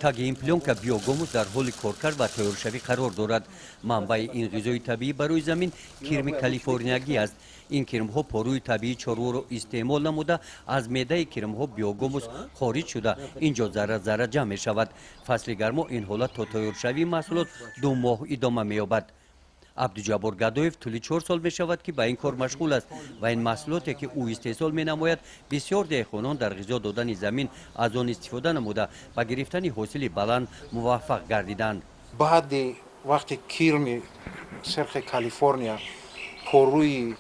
таги ин плёнка биогумус дар ҳоли коркард ва тайёршавӣ қарор дорад. манбаи ин ғизои табиӣ барои замин кирми калифорниягӣ аст. ин кирмҳо порӯи табиии чорворо истеъмол намуда аз меъдаи кирмҳо биогумус хориҷ шуда инҷо зарра зарра ҷамъ мешавад. фасли гармо ин ҳолат то тайёршавии маҳсулот 2 моҳ идома меёбад. абдуҷаббор гадоев тӯли 4 сол мешавад ки ба ин кор машғул аст ва ин маҳсулоте ки ӯ истеҳсол менамояд бисёр деҳқонон дар ғизо додани замин аз он истифода намуда ба гирифтани ҳосили баланд муваффақ гардиданд. баъди вақте кирми сирхи калифорния порӯи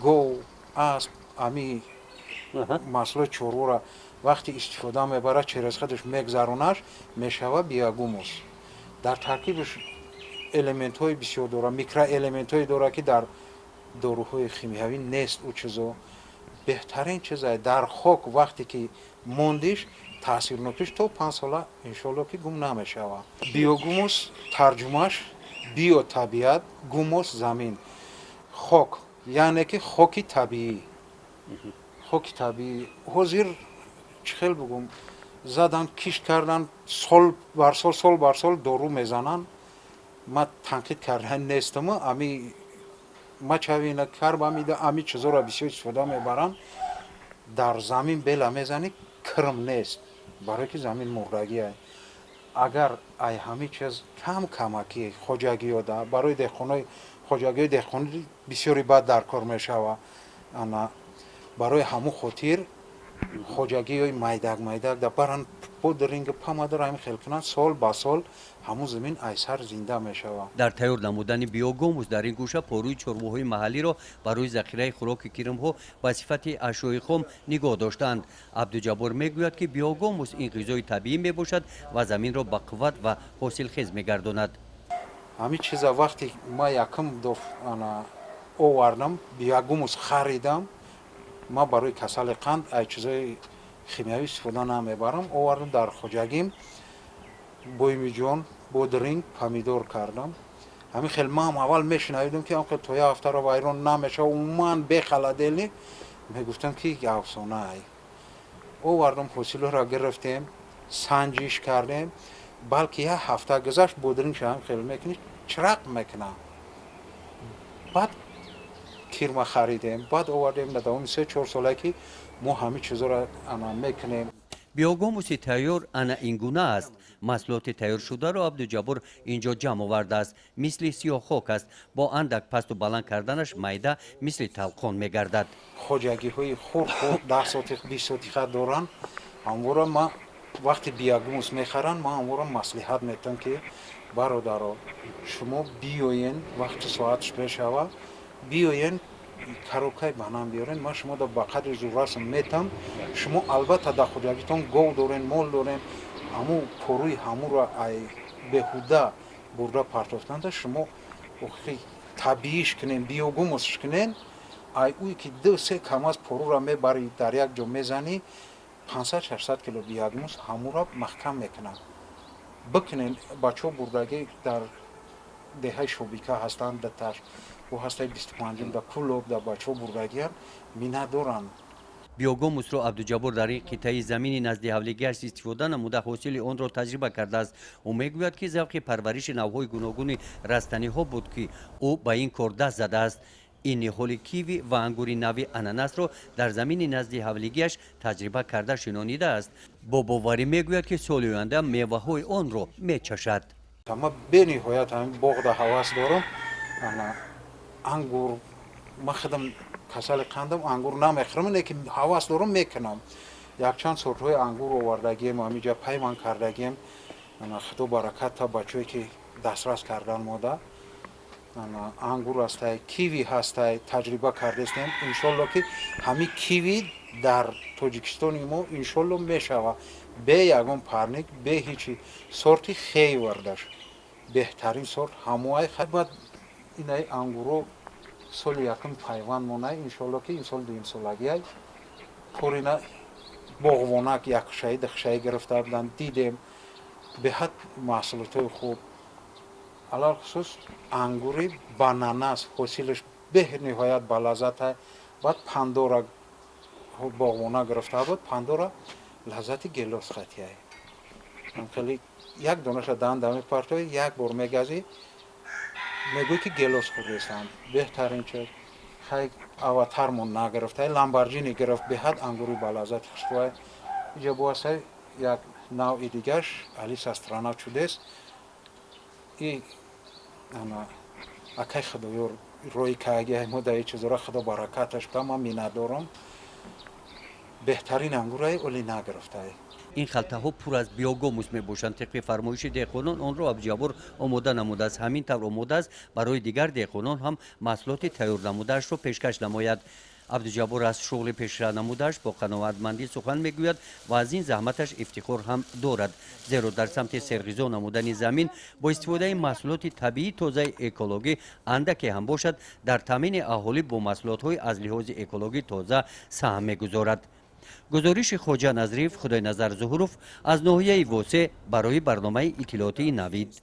гов асп ами маҳсулоти чорвора вақти истифода мебарад через худаш мегзаронаш мешава биогумус. дар таркибаш элементҳои бисёр дорад, микроэлементҳое дорад ки дар доруҳои химиявӣ нест. ӯ чизо беҳтарин чизае дар хок вақте ки мондиш таъсирнокиш то 5 сола иншоалло ки гум намешава. биогумус тарҷумаш био табиат, гумус замин, хок яъне ки хоки табиӣ. хоки табиӣ ҳозир чӣ хел бигӯм задан кишт кардан сол бар сол дору мезананд. ма танқид кардан нестам, ами мачавина карба мида ами чизора бисёр истифода мебаранд. дар замин бела мезани кирм нест, барое ки замин мурдагие. агар ай ҳами чиз кам камакӣ хоҷагиё да барои деҳқонои хоҷагиёи деҳқонӣ бисёри бад дар кор мешава. барои ҳамун хотир хоҷагиёи майдак да баранд подиринга памадара ҳамин хел кунанд сол ба сол ҳамун замин айсар зинда мешава. дар тайёр намудани биогумус дар ин гӯша порӯи чорвоҳои маҳаллиро барои захираи хӯроки кирмҳо ба сифати ашёи хом нигоҳ доштаанд. абдуҷаббор мегӯяд ки биогумус ин ғизои табиӣ мебошад ва заминро ба қувват ва ҳосилхез мегардонад. ҳамин чиза вақте ма якум овардам биогумус харидам, ма барои касали қанд ай чизои химиявӣ истифода намебарам. овардам дар хоҷагим боймиҷон бодиринг помидор кардам. ҳамин хел мам аввал мешунавидам ки то як ҳафтаро вайрон намешава, умуман бехаладели мегуфтам ки афсонаай. овардам ҳосилро гирифтем, санҷиш кардем, балки як ҳафта гузашт бодиринг ҳамин хел мекунӣ чирақ мекуна. баъд кирма харидем, баъд овардем дар давоми 3-4 солае ки мо ҳамин чизоро мекунем. биогумуси тайёр ана ин гуна аст. маҳсулоти тайёршударо абдуҷаббор инҷо ҷамъ овардааст. мисли сиёҳхок аст. бо андак пасту баланд карданаш майда мисли талқон мегардад. хоҷагиҳои хурд 10 сотих 20 сотиха доранд. ҳамвора ма вақти биогумус мехаранд, ма ҳамвора маслиҳат метам ки бародаро шумо биёен вақти соатш мешава, биёен коробкаи ба нам биёрен, ман шуморо ба қадри зуррасм метам. шумо албатта дар хоҷагитон гов дорен, мол дорен, ҳаму порӯи ҳамуро ай беҳуда бурда партофтанда шумо табииш кунен, биогумусш кунен, ай ӯи ки 2-3 камаз порӯро мебари дар як ҷо мезани 500-600 кило биогумус ҳамуро маҳкам мекунад. бикунен бачаҳо бурдагӣ дар деҳаи шобика ҳастанд, даташ бо ҳастаи 25 да кулоб да бачаҳо бурдагиянд мина доранд. биогумусро абдуҷаббор дар ин қитъаи замини назди ҳавлигиаш истифода намуда ҳосили онро таҷриба кардааст. ӯ мегӯяд ки завқи парвариши навъҳои гуногуни растаниҳо буд ки ӯ ба ин кор даст задааст. ин ниҳоли киви ва ангури нави ананасро дар замини назди ҳавлигиаш таҷриба карда шинонидааст. бо боварӣ мегӯяд ки соли оянда меваҳои онро мечашад. ман бениҳоят ҳамин боғда ҳавас дорам. ангур ман худам касали қандам, ангур намехӯрам, лекин ҳавас дорам мекунам. якчанд сортҳои ангур овардагием, ҳаминҷа пайман кардагием. худо баракат та бачаҳое ки дастрас кардан мода. ангур ҳастай, киви ҳастай, таҷриба кардастем. иншоалло ки ҳамин киви дар тоҷикистони мо иншоалло мешава бе ягон парник, бе ҳичи сорти хейвардаш беҳтарин сорт ҳамоай хабад. инай ангуро соли якум пайванд монай, иншоалло ки ин сол дуюм солагиай пурина боғвонак якшаи дихшаи гирифта буданд. дидем беҳад маҳсулотҳои хуб, алалхусус ангури бананас ҳосилаш бениҳоят балаззата. баъд пандора боғвона гирифта буд, пандора лаззати гелос хатияй. خیلی یک دانش دان دم پارتوی یک بار میگازی میگوی که گلوس خوردستان بهترین چیز خیلی آواتارمون نگرفته لامبورگینی گرفت به حد انگوری بالازد خواه اینجا بواسه یک نوع دیگرش آلیس استرانات شده است این انا اکی خدایور روی کاگه مدعی چیز را خدا برکاتش بدم من میندارم بهترین انگورای اولی نگرفته این خلطه ها پر از بیوگوموس می باشند. طبق فرمایش دهقانان آن را عبدالجبار آماده نموده است. همین طور آماده است برای دیگر دهقانان هم محصولات تیار نموده‌اش را پیشکش نماید. عبدالجبار از شغل پیشرو نموده‌اش با قناعتمندی سخن میگوید و از این زحمتش افتخار هم دارد، زیرا در سمت سرغیزا نمودن زمین با استفاده محصولات طبیعی تازه اکولوژی اندکی هم باشد در تامین اهالی با محصولات از لحاظ اکولوژی تازه سهم میگذارد. گزارش خواجه نظریف خدای نظر ظهوروف از ناحیه واسع برای برنامه اطلاعاتی نوید.